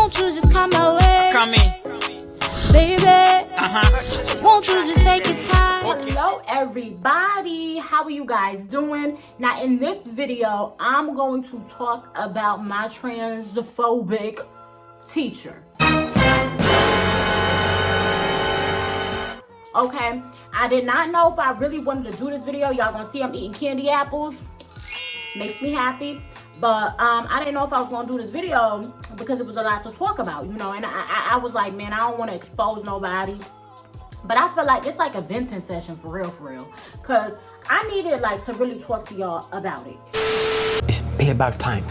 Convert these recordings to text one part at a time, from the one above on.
Won't you just come my way? Come in. Baby, won't you just take your time? Hello everybody, how are you guys doing? Now in this video, I'm going to talk about my transphobic teacher. Okay, I did not know if I really wanted to do this video. Y'all gonna see I'm eating candy apples. Makes me happy. But I didn't know if I was gonna do this video because it was a lot to talk about, you know, and I was like, man, I don't want to expose nobody. But I feel like it's like a venting session for real. Cause I needed like to really talk to y'all about it. It's payback time.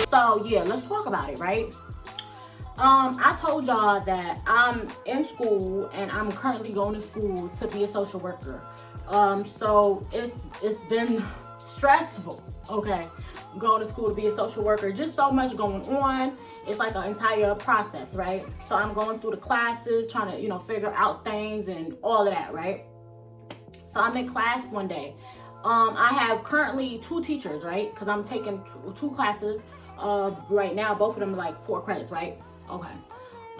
So yeah, let's talk about it, right? I told y'all that I'm in school and I'm currently going to school to be a social worker. So it's been stressful, okay? Going to school to be a social worker, just so much going on. It's like an entire process, right? So I'm going through the classes, trying to, you know, figure out things and all of that, right? So I'm in class one day. I have currently 2 teachers, right? Because I'm taking two classes right now. Both of them are like 4 credits, right? Okay.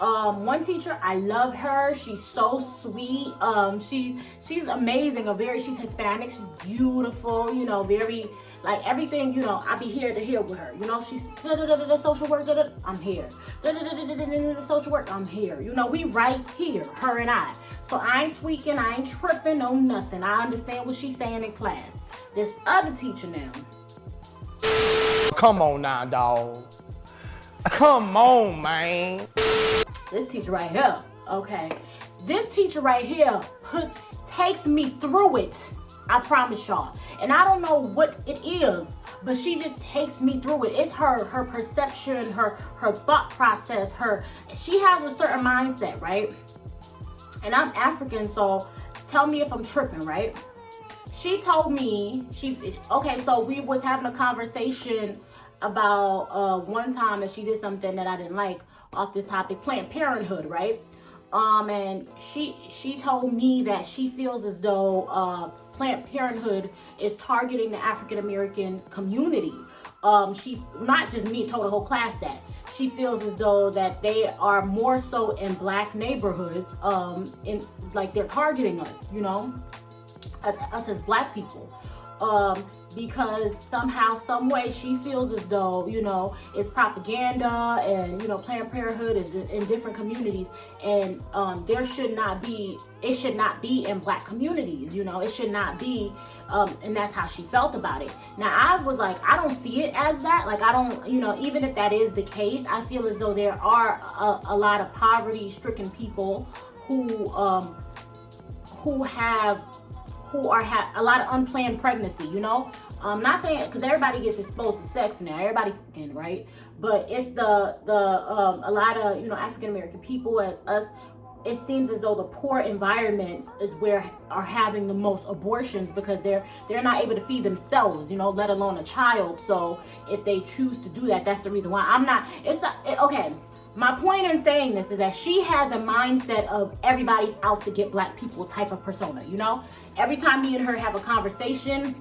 One teacher, I love her. She's so sweet. She's amazing. She's Hispanic. She's beautiful. You know, very like everything. You know, I be here to hear with her. You know, she's social work. I'm here. Social work. I'm here. You know, we right here, her and I. So I ain't tweaking. I ain't tripping. No nothing. I understand what she's saying in class. This other teacher now. Come on now, dog. Come on, man. This teacher right here, okay? This teacher right here takes me through it. I promise y'all. And I don't know what it is, but she just takes me through it. It's her perception, her thought process, she has a certain mindset, right? And I'm African, so tell me if I'm tripping, right? She told me, okay, so we was having a conversation about one time that she did something that I didn't like off this topic, Planned Parenthood, right? And she told me that she feels as though Planned Parenthood is targeting the African American community. She, not just me, told the whole class that. She feels as though that they are more so in black neighborhoods, in like they're targeting us, you know, us as black people. Because somehow, some way, she feels as though, you know, it's propaganda and, you know, Planned Parenthood is in different communities, and it should not be in black communities, you know, it should not be, and that's how she felt about it. Now, I was like, I don't see it as that. Like, I don't, you know, even if that is the case, I feel as though there are a lot of poverty-stricken people who have a lot of unplanned pregnancy, you know. Not saying because everybody gets exposed to sex now, everybody fucking, right? But it's a lot of, you know, African American people as us. It seems as though the poor environments is where are having the most abortions because they're not able to feed themselves, you know, let alone a child. So if they choose to do that, that's the reason why. Okay. My point in saying this is that she has a mindset of everybody's out to get black people type of persona, you know? Every time me and her have a conversation,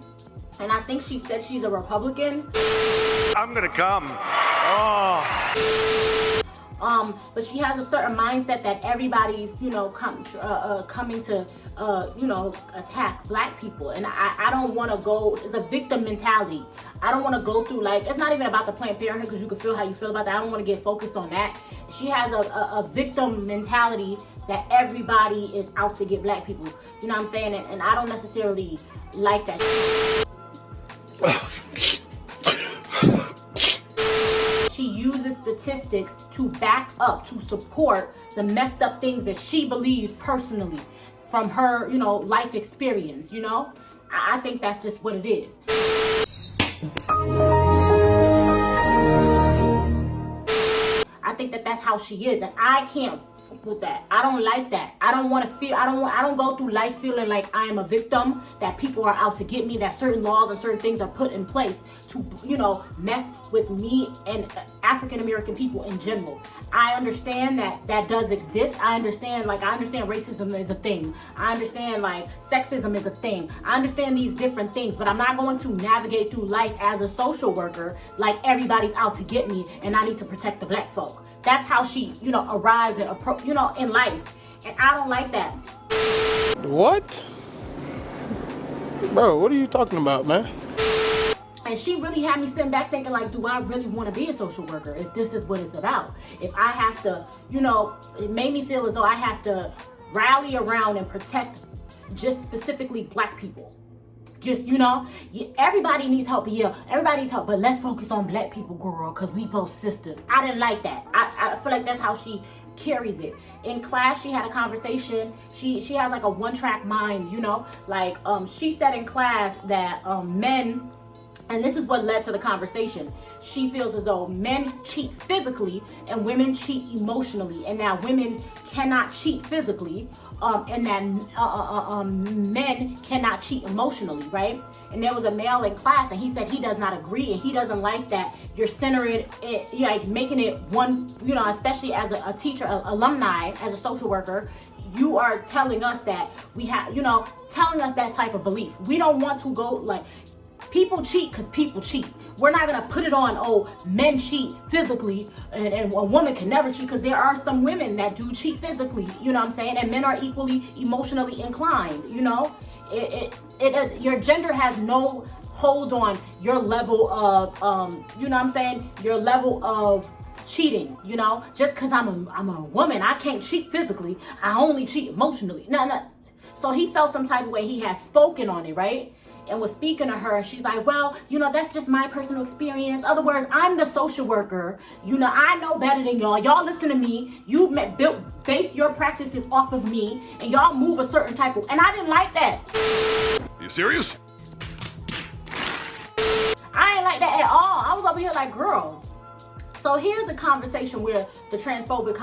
and I think she said she's a Republican. I'm gonna come. Oh. But she has a certain mindset that everybody's, you know, coming to, you know, attack black people. And I don't want to go, it's a victim mentality. I don't want to go through, like, it's not even about the Planned Parenthood because you can feel how you feel about that. I don't want to get focused on that. She has a victim mentality that everybody is out to get black people. You know what I'm saying? And I don't necessarily like that. She uses statistics to back up, to support the messed up things that she believes personally from her, you know, life experience, you know? I think that's just what it is. I think that that's how she is, and I can't fuck with that. I don't like that. I don't want to feel, I don't go through life feeling like I am a victim, that people are out to get me, that certain laws and certain things are put in place to, you know, mess with me and African American people in general. I understand that that does exist. I understand racism is a thing. I understand like sexism is a thing. I understand these different things, but I'm not going to navigate through life as a social worker like everybody's out to get me and I need to protect the black folk. That's how she, arrives and in life. And I don't like that. What? Bro, what are you talking about, man? And she really had me sitting back thinking like, do I really want to be a social worker if this is what it's about? If I have to, it made me feel as though I have to rally around and protect just specifically black people. Just, everybody needs help. Yeah, everybody needs help, but let's focus on black people, girl, because we both sisters. I didn't like that. I feel like that's how she carries it. In class, she had a conversation. She has like a one-track mind, she said in class that men, and this is what led to the conversation. She feels as though men cheat physically and women cheat emotionally, and that women cannot cheat physically, and that men cannot cheat emotionally, right? And there was a male in class, and he said he does not agree, and he doesn't like that you're centering it, like making it one, especially as a teacher, alumni, as a social worker. You are telling us that we have, telling us that type of belief. We don't want to go like, people cheat because people cheat. We're not going to put it on, men cheat physically and a woman can never cheat, because there are some women that do cheat physically, and men are equally emotionally inclined, your gender has no hold on your level of, your level of cheating, just because I'm a woman, I can't cheat physically, I only cheat emotionally. No. So he felt some type of way. He had spoken on it, right? And was speaking to her. She's like, well, that's just my personal experience. Other words, I'm the social worker. I know better than y'all. Y'all listen to me. You base your practices off of me, and y'all move a certain type of. And I didn't like that. You serious? I ain't like that at all. I was over here like, girl. So here's the conversation where the transphobic,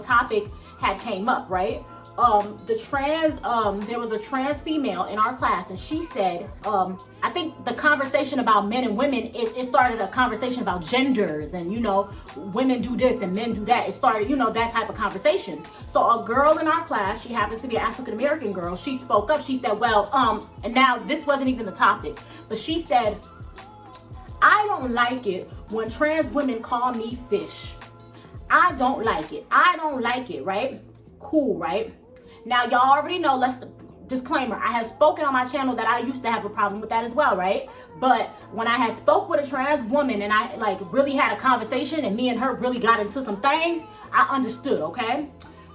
topic had came up, right? There was a trans female in our class, and she said, I think the conversation about men and women, it started a conversation about genders and, women do this and men do that. It started, that type of conversation. So a girl in our class, she happens to be an African-American girl, she spoke up. She said, well, and now this wasn't even the topic, but she said, I don't like it when trans women call me fish. I don't like it. I don't like it, right? Cool, right? Now, y'all already know, disclaimer, I have spoken on my channel that I used to have a problem with that as well, right? But when I had spoke with a trans woman and I really had a conversation and me and her really got into some things, I understood, okay?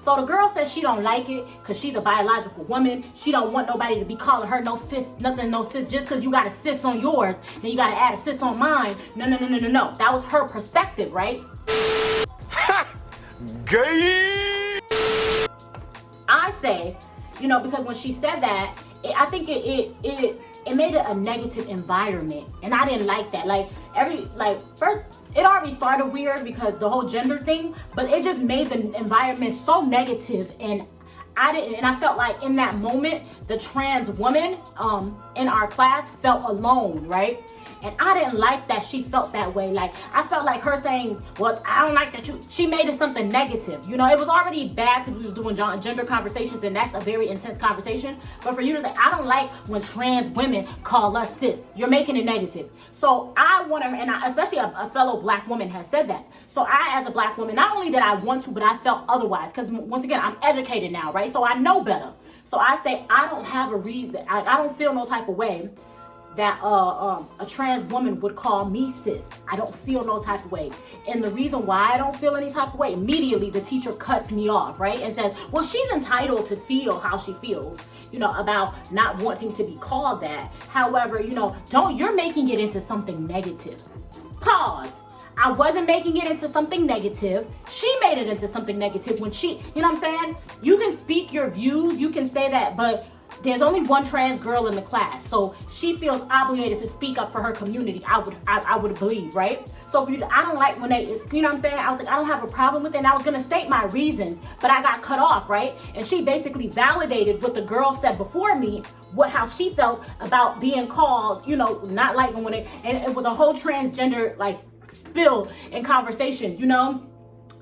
So the girl says she don't like it because she's a biological woman. She don't want nobody to be calling her no sis, nothing, no sis. Just because you got a sis on yours, then you got to add a sis on mine. No. That was her perspective, right? Ha! Gay! I say, because when she said that, I think it made it a negative environment, and I didn't like that. First, it already started weird because the whole gender thing, but it just made the environment so negative, and I felt like in that moment, the trans woman in our class felt alone, right? And I didn't like that she felt that way. I felt like her saying, well, I don't like that she made it something negative. It was already bad because we was doing gender conversations, and that's a very intense conversation. But for you to say, I don't like when trans women call us sis, you're making it negative. So I want to, and especially a fellow black woman has said that. So I, as a black woman, not only did I want to, but I felt otherwise. Because once again, I'm educated now, right? So I know better. So I say, I don't have a reason. I don't feel no type of way that a trans woman would call me sis. I don't feel no type of way. And the reason why I don't feel any type of way, immediately the teacher cuts me off, right? And says, well, she's entitled to feel how she feels, about not wanting to be called that. However, you're making it into something negative. Pause. I wasn't making it into something negative. She made it into something negative when she, You can speak your views, you can say that, but there's only one trans girl in the class, so she feels obligated to speak up for her community. I would believe, right? So for you, I don't like when they, I was like, I don't have a problem with it. And I was gonna state my reasons, but I got cut off, right? And she basically validated what the girl said before me, how she felt about being called, not liking when and it was a whole transgender spill in conversations, you know?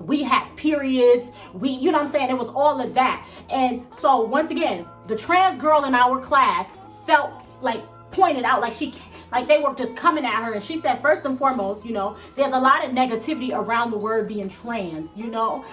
We have periods, you know what I'm saying? It was all of that. And so once again, the trans girl in our class felt like pointed out, like they were just coming at her. And she said, first and foremost, you know, there's a lot of negativity around the word being trans, you know.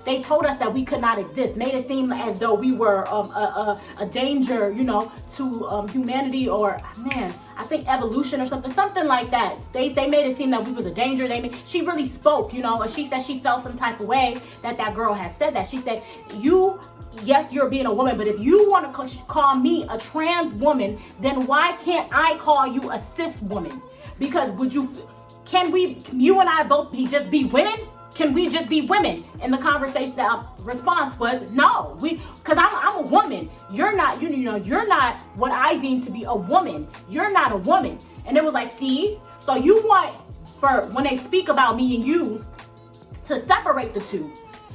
They told us that we could not exist, made it seem as though we were a danger, you know, to humanity, or man, I think evolution or something like that. They made it seem that we was a danger. She really spoke, you know, and she said she felt some type of way that girl had said that. She said, yes, you're being a woman, but if you want to call me a trans woman, then why can't I call you a cis woman? Because you and I both just be women? Can we just be women? And the conversation, response was no, because I'm a woman. You're not, you know, you're not what I deem to be a woman. You're not a woman. And it was like, see, so you want when they speak about me and you to separate the two.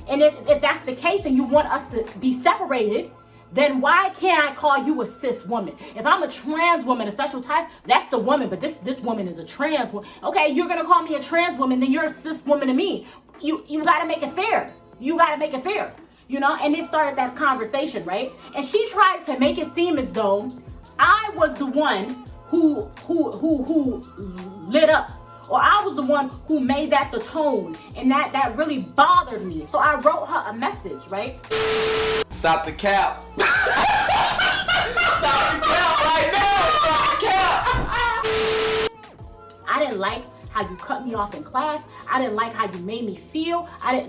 And if that's the case and you want us to be separated, then why can't I call you a cis woman? If I'm a trans woman, a special type, that's the woman, but this woman is a trans woman. Okay, you're gonna call me a trans woman, then you're a cis woman to me. You gotta make it fair. You gotta make it fair. You know, and it started that conversation, right? And she tried to make it seem as though I was the one who lit up. Or I was the one who made that the tone, and that really bothered me. So I wrote her a message, right? Stop the cap. Stop the cap right now. Stop the cap. I didn't like how you cut me off in class. I didn't like how you made me feel. I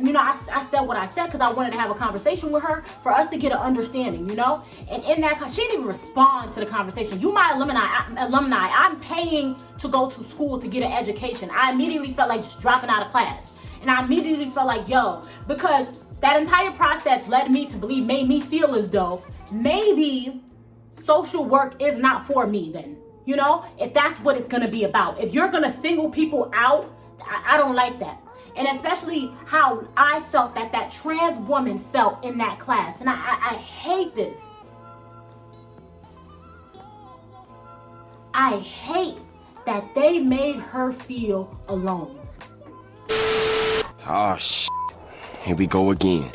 said what I said because I wanted to have a conversation with her for us to get an understanding, you know? And in that, she didn't even respond to the conversation. You my alumni, I'm paying to go to school to get an education. I immediately felt like just dropping out of class. And I immediately felt like, because that entire process made me feel as though maybe social work is not for me then. You know, if that's what it's going to be about. If you're going to single people out, I don't like that. And especially how I felt that trans woman felt in that class. And I hate this. I hate that they made her feel alone. Oh, here we go again.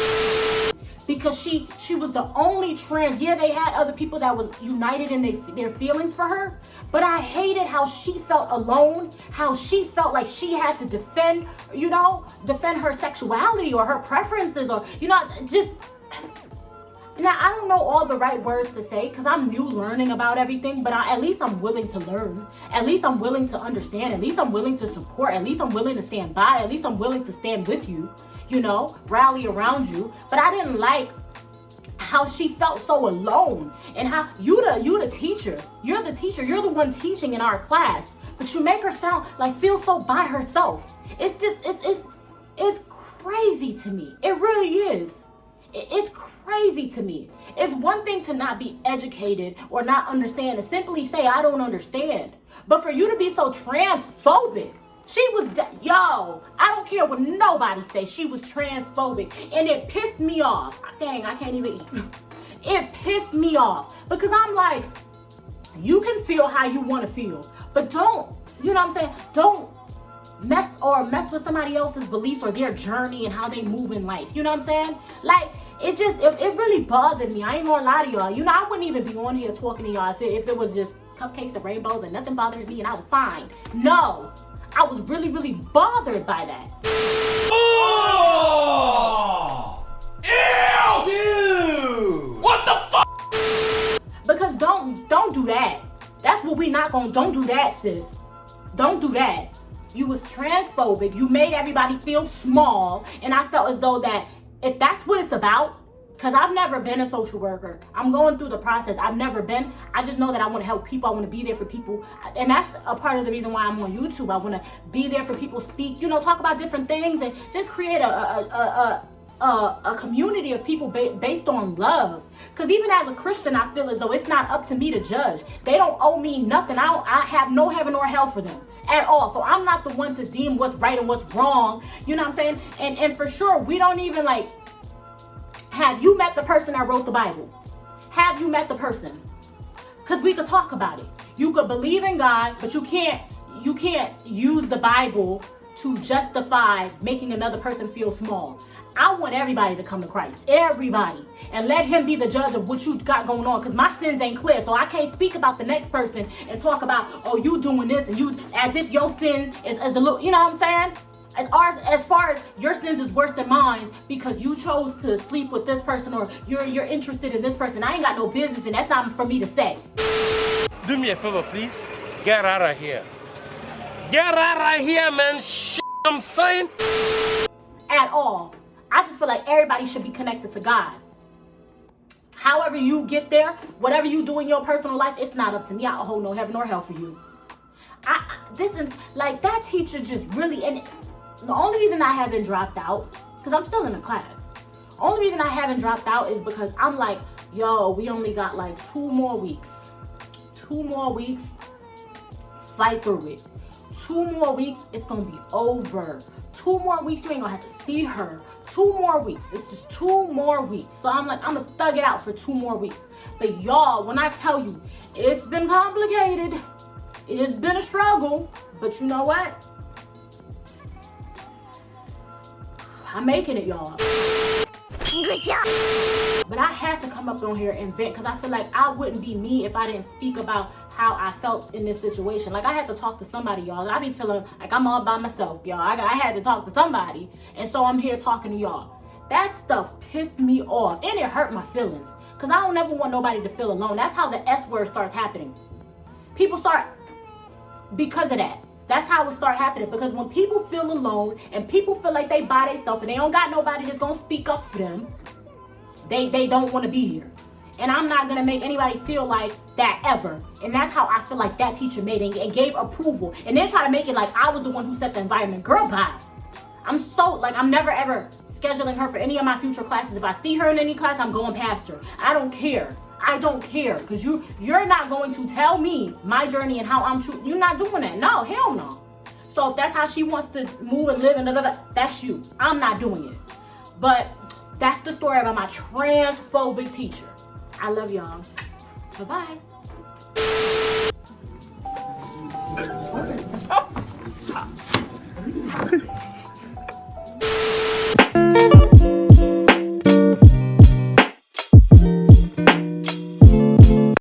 Because she was the only trans. Yeah, they had other people that was united in their feelings for her. But I hated how she felt alone, how she felt like she had to defend her sexuality or her preferences, or, just... Now, I don't know all the right words to say because I'm new learning about everything, but at least I'm willing to learn. At least I'm willing to understand. At least I'm willing to support. At least I'm willing to stand by. At least I'm willing to stand with you, rally around you. But I didn't like how she felt so alone, and how you the teacher. You're the teacher. You're the one teaching in our class, but you make her feel so by herself. It's just, it's crazy to me. It really is. It's crazy to me. It's one thing to not be educated or not understand and simply say, I don't understand. But for you to be so transphobic, I don't care what nobody says, she was transphobic. And it pissed me off. Dang, I can't even eat. It pissed me off because I'm like, you can feel how you want to feel, but don't, don't mess with somebody else's beliefs or their journey and how they move in life. You know what I'm saying? Like, it really bothered me. I ain't gonna lie to y'all. I wouldn't even be on here talking to y'all if it was just cupcakes and rainbows and nothing bothered me and I was fine. No, I was really, really bothered by that. Oh! Ew! Dude! What the fuck? Because don't do that. That's what we not gonna, don't do that, sis. Don't do that. You was transphobic. You made everybody feel small. And I felt as though that if that's what it's about, because I've never been a social worker. I'm going through the process. I've never been. I just know that I want to help people. I want to be there for people. And that's a part of the reason why I'm on YouTube. I want to be there for people, speak, talk about different things and just create a community of people based on love. Because even as a Christian, I feel as though it's not up to me to judge. They don't owe me nothing. I have no heaven or hell for them at all. So I'm not the one to deem what's right and what's wrong. You know what I'm saying? And for sure, we don't even have you met the person that wrote the Bible? Have you met the person? Because we could talk about it. You could believe in God, but you can't use the Bible to justify making another person feel small. I want everybody to come to Christ. Everybody. And let him be the judge of what you got going on. Because my sins ain't clear. So I can't speak about the next person and talk about, oh, you doing this and you, as if your sin is a little, you know what I'm saying? As far as your sins is worse than mine because you chose to sleep with this person or you're interested in this person. I ain't got no business and that's not for me to say. Do me a favor, please. Get out of here. Get out of here, man. Shit, I'm saying. At all. I just feel like everybody should be connected to God. However you get there, whatever you do in your personal life, it's not up to me. I don't hold no heaven or hell for you. This is like that teacher just really, and the only reason I haven't dropped out, because I'm still in the class. Only reason I haven't dropped out is because I'm like, yo, we only got like 2 more weeks. 2 more weeks. Fight through it. 2 more weeks, it's gonna be over. 2 more weeks, you ain't gonna have to see her. 2 more weeks, it's just 2 more weeks. So I'm like, I'm gonna thug it out for 2 more weeks. But y'all, when I tell you, it's been complicated. It's been a struggle, but you know what? I'm making it, y'all. Good job. But I had to come up on here and vent because I feel like I wouldn't be me if I didn't speak about how I felt in this situation. Like I had to talk to somebody, y'all. I be feeling like I'm all by myself, y'all. I had to talk to somebody, and so I'm here talking to y'all. That stuff pissed me off, and it hurt my feelings because I don't ever want nobody to feel alone. That's how the S word starts happening. People start because of that. That's how it starts happening. Because when people feel alone and people feel like they by themselves and they don't got nobody that's gonna speak up for them, they don't want to be here. And I'm not gonna make anybody feel like that ever. And that's how I feel like that teacher made it and gave approval. And then try to make it like I was the one who set the environment. Girl, bye. I'm never ever scheduling her for any of my future classes. If I see her in any class, I'm going past her. I don't care. I don't care, because you're not going to tell me my journey and how I'm true. You're not doing that. No, hell no. So if that's how she wants to move and live and that's you. I'm not doing it. But that's the story about my transphobic teacher. I love y'all. Bye-bye.